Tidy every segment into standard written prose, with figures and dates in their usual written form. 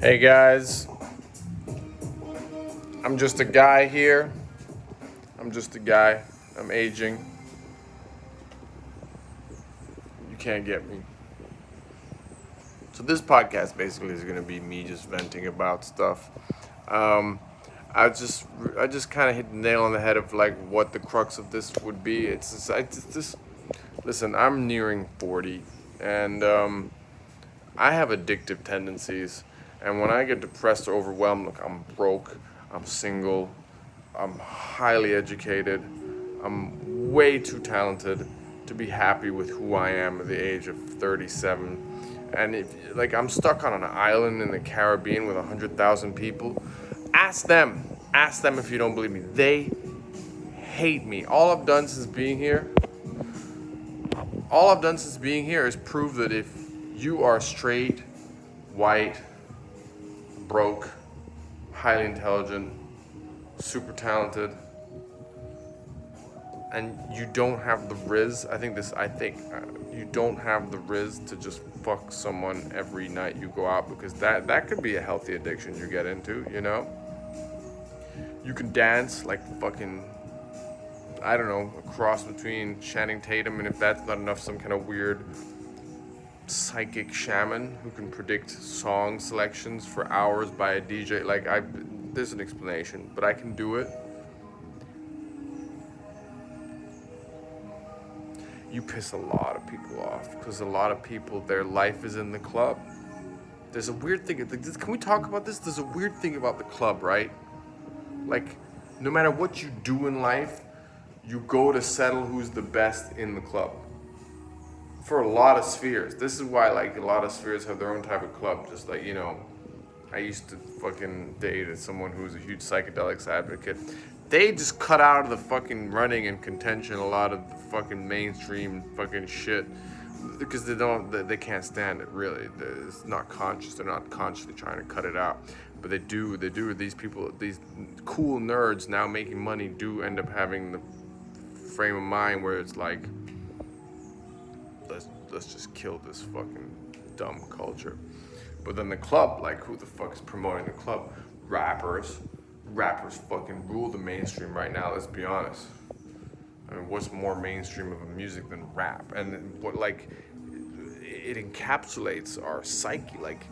Hey guys, I'm just a guy here. I'm just a guy. I'm aging. You can't get me. So this podcast basically is gonna be me just venting about stuff. Um, I just kind of hit the nail on the head of like what the crux of this would be. It's just. Listen, I'm nearing 40, and I have addictive tendencies. And when I get depressed or overwhelmed, look, I'm broke. I'm single. I'm highly educated. I'm way too talented to be happy with who I am at the age of 37. And like I'm stuck on an island in the Caribbean with 100,000 people. Ask them. Ask them if you don't believe me. They hate me. All I've done since being here is prove that if you are straight, white, broke, highly intelligent, super talented, and you don't have the riz. I think you don't have the riz to just fuck someone every night you go out, because that could be a healthy addiction you get into. You can dance like fucking, I don't know, a cross between Channing Tatum and, if that's not enough, some kind of weird psychic shaman who can predict song selections for hours by a DJ. There's an explanation, but I can do it. You piss a lot of people off because a lot of people, their life is in the club. There's a weird thing. Can we talk about this? There's a weird thing about the club, right? Like, no matter what you do in life, you go to settle who's the best in the club. For a lot of spheres. This is why, like, a lot of spheres have their own type of club. Just like, I used to fucking date someone who was a huge psychedelics advocate. They just cut out of the fucking running and contention a lot of the fucking mainstream fucking shit because they can't stand it, really. It's not conscious. They're not consciously trying to cut it out, but they do. These people, these cool nerds now making money, do end up having the frame of mind where it's like, let's just kill this fucking dumb culture. But then the club, like, who the fuck is promoting the club? Rappers. Rappers fucking rule the mainstream right now, let's be honest. I mean, what's more mainstream of a music than rap? And what, like, it encapsulates our psyche. Like,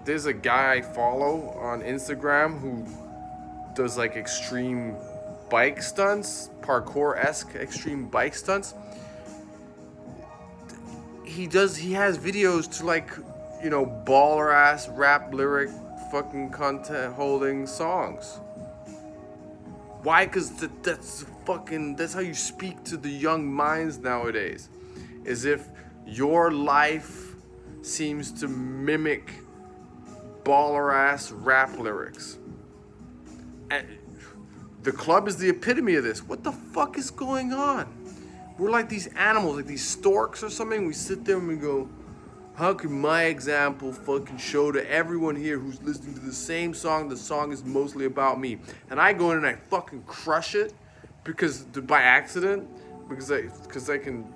there's a guy I follow on Instagram who does, like, extreme bike stunts, parkour-esque extreme bike stunts. He has videos to, like, baller ass rap lyric fucking content holding songs. Why? Because that's how you speak to the young minds nowadays. As if your life seems to mimic baller ass rap lyrics. And the club is the epitome of this. What the fuck is going on? We're like these animals, like these storks or something. We sit there and we go, how can my example fucking show to everyone here who's listening to the same song? The song is mostly about me. And I go in and I fucking crush it by accident, because I can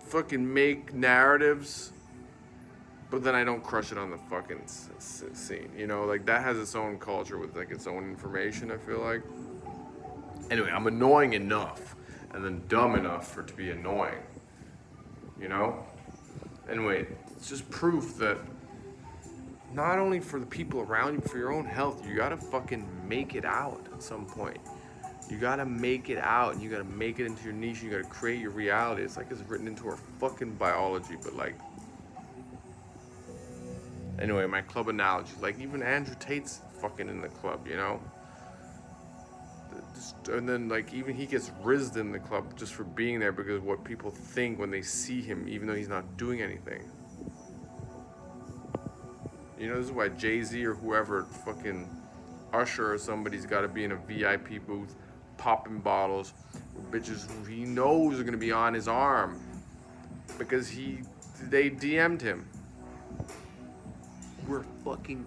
fucking make narratives, but then I don't crush it on the fucking scene. Like, that has its own culture with, like, its own information, I feel like. Anyway, I'm annoying enough and then dumb enough for it to be annoying. Anyway, it's just proof that not only for the people around you, but for your own health, you gotta fucking make it out at some point. You gotta make it out, and you gotta make it into your niche, and you gotta create your reality. It's like it's written into our fucking biology, but, like... Anyway, my club analogy, like, even Andrew Tate's fucking in the club, And then, like, even he gets rizzed in the club just for being there because of what people think when they see him, even though he's not doing anything. This is why Jay-Z or whoever, fucking Usher or somebody's got to be in a VIP booth popping bottles with bitches who he knows are going to be on his arm because they DM'd him. We're fucking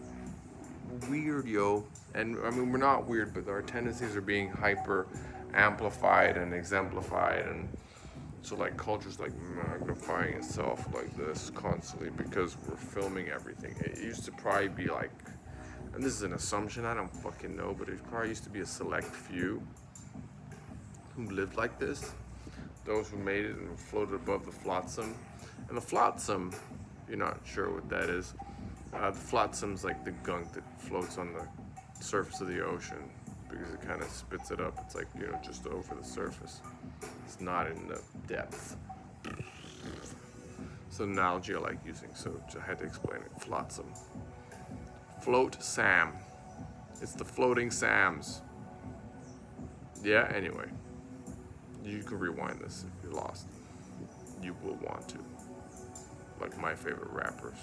weird, yo. And I mean, we're not weird, but our tendencies are being hyper amplified and exemplified, and So like culture's like magnifying itself like this constantly because we're filming everything. It used to probably be like, and this is an assumption, I don't fucking know, but it probably used to be a select few who lived like this. Those who made it and floated above the flotsam. And the flotsam, you're not sure what that is. The flotsam's like the gunk that floats on the surface of the ocean because it kind of spits it up. It's like, just over the surface. It's not in the depth. It's an analogy I like using, so I had to explain it. Flotsam. Float Sam. It's the floating Sams. Yeah, anyway. You can rewind this if you're lost. You will want to. Like my favorite rappers.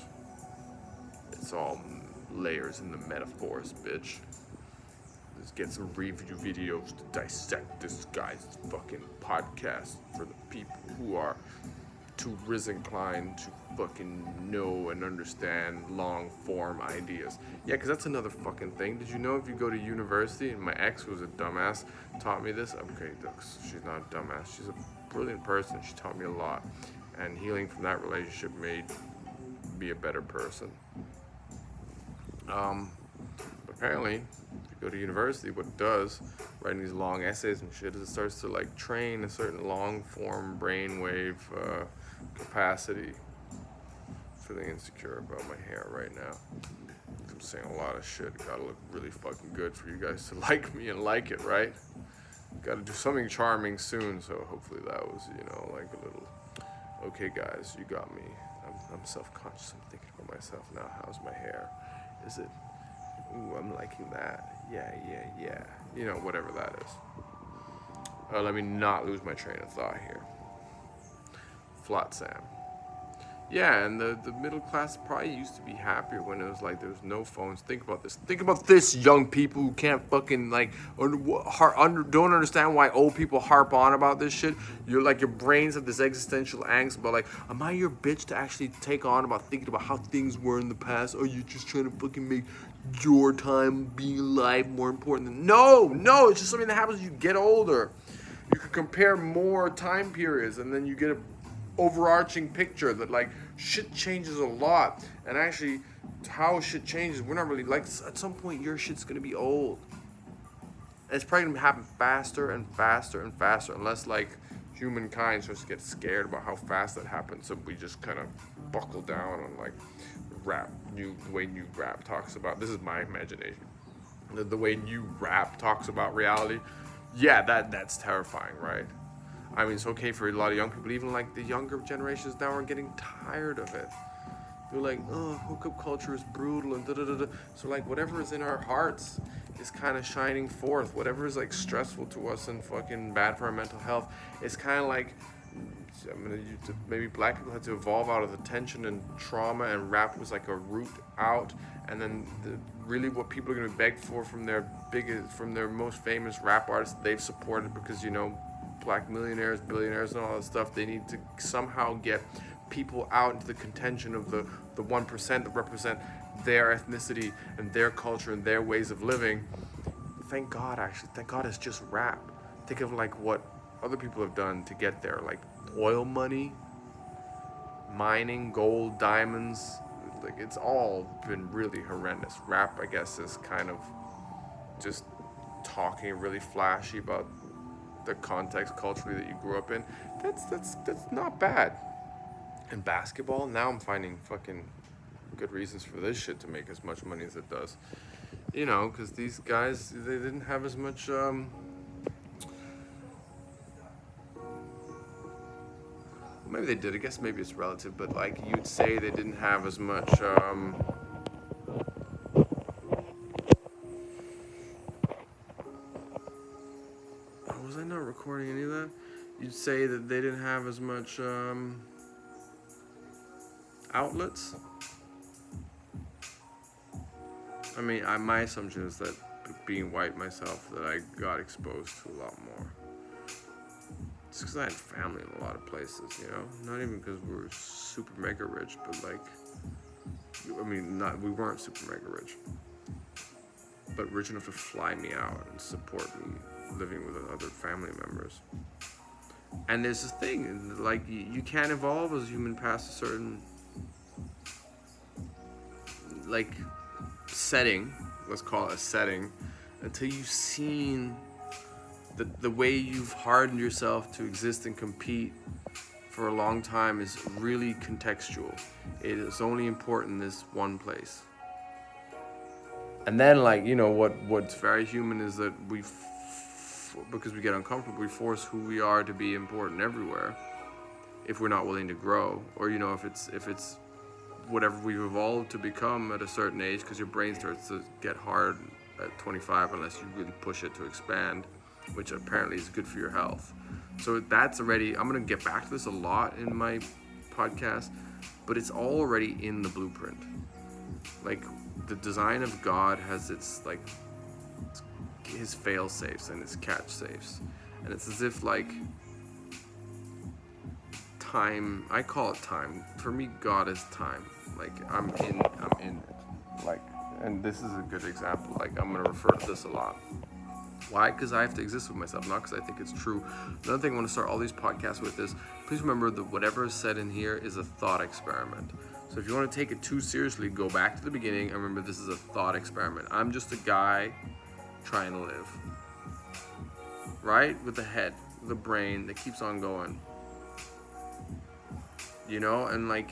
It's all layers in the metaphors, bitch. Let's get some review videos to dissect this guy's fucking podcast for the people who are too inclined to fucking know and understand long form ideas. Yeah, because that's another fucking thing. Did you know if you go to university, and my ex, who was a dumbass, taught me this? Okay, she's not a dumbass. She's a brilliant person. She taught me a lot. And healing from that relationship made me a better person. Apparently, if you go to university, what it does, writing these long essays and shit, is it starts to like train a certain long form brainwave capacity. Feeling insecure about my hair right now. I'm saying a lot of shit. Gotta look really fucking good for you guys to like me and like it, right? Gotta do something charming soon, so hopefully that was, like a little, okay guys, you got me. I'm self-conscious. I'm thinking about myself now. How's my hair? Is it, ooh, I'm liking that. Yeah. Whatever that is. Let me not lose my train of thought here. Flotsam. Yeah, and the middle class probably used to be happier when it was like there was no phones. Think about this. Think about this, young people who can't fucking don't understand why old people harp on about this shit. You're like, your brains have this existential angst about like, am I your bitch to actually take on about thinking about how things were in the past? Or are you just trying to fucking make your time being alive more important than... No, it's just something that happens as you get older. You can compare more time periods and then you get a overarching picture that like shit changes a lot, and actually how shit changes, we're not really like, at some point your shit's gonna be old, and it's probably gonna happen faster and faster and faster unless like humankind starts to get scared about how fast that happens, so we just kind of buckle down on like the way new rap talks about, this is my imagination, the way new rap talks about reality. Yeah, that's terrifying, right? I mean, it's okay for a lot of young people, even like the younger generations now are getting tired of it. They're like, oh, hookup culture is brutal and da-da-da-da. So like whatever is in our hearts is kind of shining forth. Whatever is like stressful to us and fucking bad for our mental health, it's kind of like, maybe black people had to evolve out of the tension and trauma, and rap was like a route out. And then really what people are going to beg for from their most famous rap artists they've supported, because black millionaires, billionaires, and all that stuff, they need to somehow get people out into the contention of the 1% that represent their ethnicity and their culture and their ways of living. Thank God it's just rap. Think of like what other people have done to get there, like oil money, mining, gold, diamonds. Like, it's all been really horrendous. Rap, I guess, is kind of just talking really flashy about the context culturally that you grew up in. That's not bad. And basketball, now I'm finding fucking good reasons for this shit to make as much money as it does. Because these guys, they didn't have as much, maybe they did, I guess maybe it's relative, but like you'd say they didn't have as much, was I not recording any of that? You'd say that they didn't have as much outlets. I mean, my assumption is that being white myself, that I got exposed to a lot more. It's because I had family in a lot of places, Not even because we were super mega rich, but like, we weren't super mega rich, but rich enough to fly me out and support me living with other family members. And there's this thing, like, you can't evolve as a human past a certain, like, setting, let's call it a setting, until you've seen the way you've hardened yourself to exist and compete for a long time is really contextual. It is only important in this one place. And then, like, what's very human is that because we get uncomfortable, we force who we are to be important everywhere if we're not willing to grow, or if it's whatever we've evolved to become at a certain age, because your brain starts to get hard at 25 unless you really push it to expand, which apparently is good for your health. So that's already, I'm going to get back to this a lot in my podcast, but it's all already in the blueprint. Like, the design of God has its, like, his fail safes and his catch safes, and it's as if, like, time, I call it time. For me, God is time. Like, I'm in it. Like, and this is a good example. Like, I'm gonna refer to this a lot. Why? Because I have to exist with myself, not because I think it's true. Another thing I want to start all these podcasts with is, please remember that whatever is said in here is a thought experiment. So if you want to take it too seriously, go back to the beginning and remember this is a thought experiment. I'm just a guy trying to live. Right? With the head, the brain that keeps on going. And like,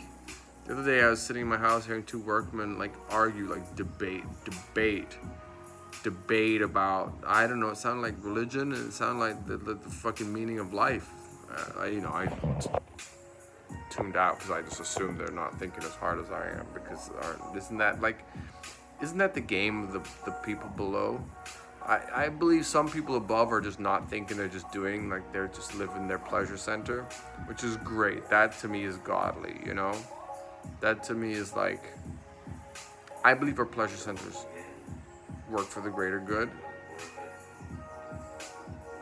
the other day I was sitting in my house hearing two workmen like argue, like debate about, I don't know, it sounded like religion, and it sounded like the fucking meaning of life. I tuned out because I just assumed they're not thinking as hard as I am, because isn't that the game of the people below? I believe some people above are just not thinking, they're just doing, like they're just living their pleasure center, which is great. That to me is godly, That to me is like, I believe our pleasure centers work for the greater good.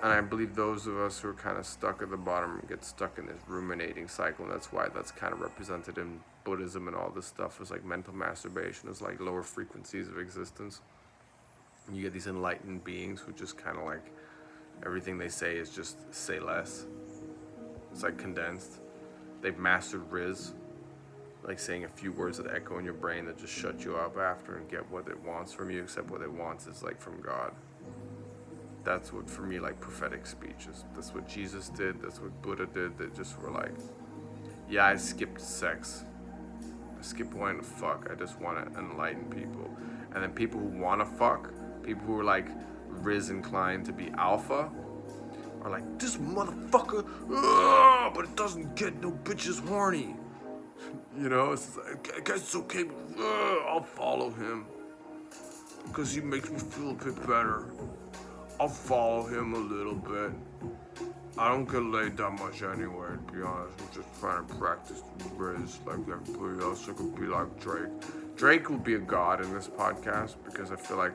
And I believe those of us who are kind of stuck at the bottom get stuck in this ruminating cycle, and that's why that's kind of represented in Buddhism and all this stuff, is like mental masturbation, is like lower frequencies of existence. And you get these enlightened beings who just kind of like, everything they say is just say less. It's like condensed. They've mastered Riz, like saying a few words that echo in your brain that just shut you up after and get what it wants from you, except what it wants is like from God. That's what, for me, like prophetic speech is. That's what Jesus did. That's what Buddha did. They just were like, yeah, I skipped sex. I skipped wanting to fuck. I just want to enlighten people. And then people who want to fuck, people who are like Riz inclined to be alpha, are like, this motherfucker, but it doesn't get no bitches horny. It's like, I guess it's okay, but I'll follow him because he makes me feel a bit better. I'll follow him a little bit. I don't get laid that much anyway, to be honest. I'm just trying to practice Riz like everybody else. I could be like Drake. Drake will be a god in this podcast because I feel like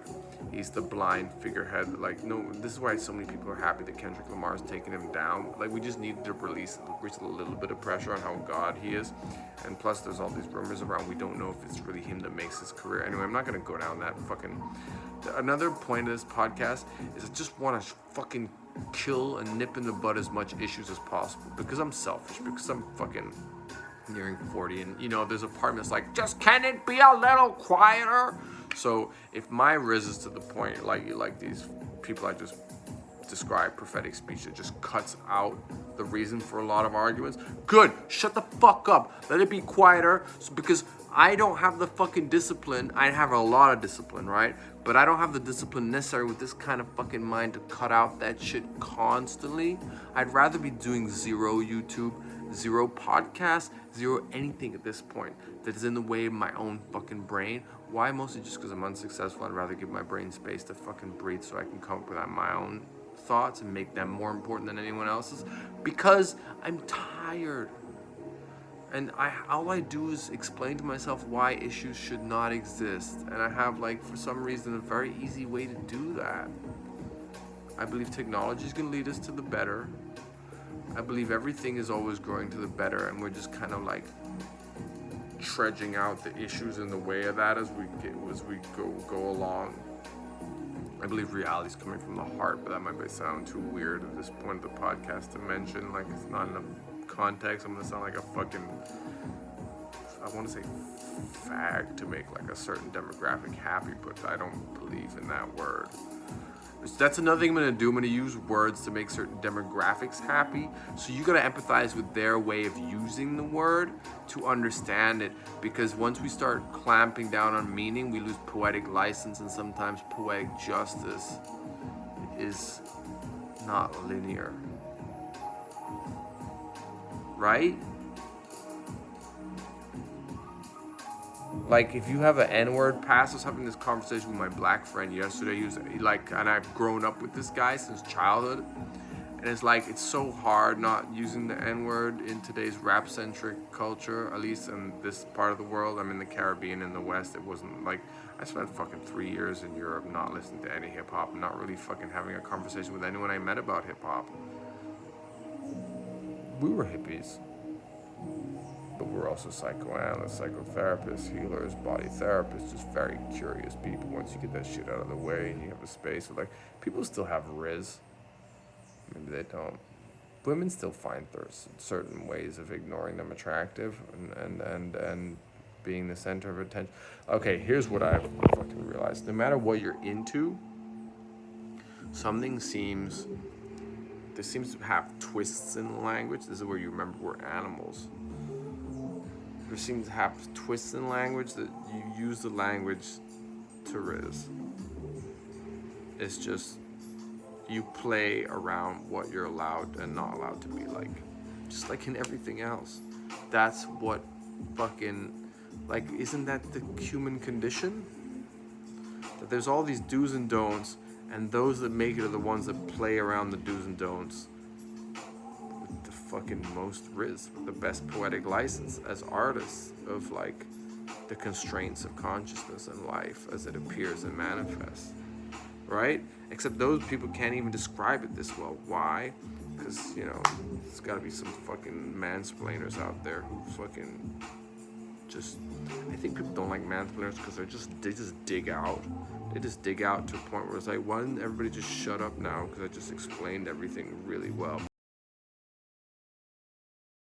he's the blind figurehead. Like, no, this is why so many people are happy that Kendrick Lamar's taking him down. Like, we just need to release a little bit of pressure on how god he is. And plus, there's all these rumors around. We don't know if it's really him that makes his career. Anyway, I'm not going to go down that fucking... Another point of this podcast is I just want to fucking kill and nip in the bud as much issues as possible, because I'm selfish, because I'm fucking nearing 40, and there's a part of me that's like, just can it be a little quieter? So if my Riz is to the point, like these people I just described, prophetic speech that just cuts out the reason for a lot of arguments, good, shut the fuck up, let it be quieter, because I don't have the fucking discipline. I have a lot of discipline, right? But I don't have the discipline necessary with this kind of fucking mind to cut out that shit constantly. I'd rather be doing zero YouTube, zero podcasts, zero anything at this point that is in the way of my own fucking brain. Why? Mostly just because I'm unsuccessful. I'd rather give my brain space to fucking breathe so I can come up with my own thoughts and make them more important than anyone else's, because I'm tired. And all I do is explain to myself why issues should not exist. And I have, like, for some reason, a very easy way to do that. I believe technology is going to lead us to the better. I believe everything is always growing to the better, and we're just kind of like trudging out the issues in the way of that as we go along. I believe reality is coming from the heart, but that might sound too weird at this point of the podcast to mention. Like, it's not enough context. I'm gonna sound like a fucking, I want to say fag to make like a certain demographic happy, but I don't believe in that word. That's another thing I'm gonna do. I'm gonna use words to make certain demographics happy. So you gotta empathize with their way of using the word to understand it. Because once we start clamping down on meaning, we lose poetic license, and sometimes poetic justice is not linear. Right? Like, if you have an N-word pass, I was having this conversation with my black friend yesterday. He was like, and I've grown up with this guy since childhood. And it's like, it's so hard not using the N-word in today's rap-centric culture, at least in this part of the world. I'm in the Caribbean, in the West. It wasn't like, I spent fucking 3 years in Europe not listening to any hip-hop, not really fucking having a conversation with anyone I met about hip-hop. We were hippies. But we're also psychoanalysts, psychotherapists, healers, body therapists, just very curious people. Once you get that shit out of the way and you have a space with, like, people still have riz. Maybe they don't. Women still find certain ways of ignoring them attractive and being the center of attention. Okay, here's what I've fucking realized. No matter what you're into, there seems to have twists in the language. This is where you remember we're animals. There seems to have twists in language that you use the language to riz. It's just, you play around what you're allowed and not allowed to be like. Just like in everything else. That's what fucking, like, isn't that the human condition? That there's all these do's and don'ts, and those that make it are the ones that play around the do's and don'ts with the fucking most riz, with the best poetic license as artists of, like, the constraints of consciousness and life as it appears and manifests, right? Except those people can't even describe it this well. Why? Because, you know, there's got to be some fucking mansplainers out there who fucking just, I think people don't like mansplainers because they just dig out. They just dig out to a point where it's like, why didn't everybody just shut up now? Because I just explained everything really well.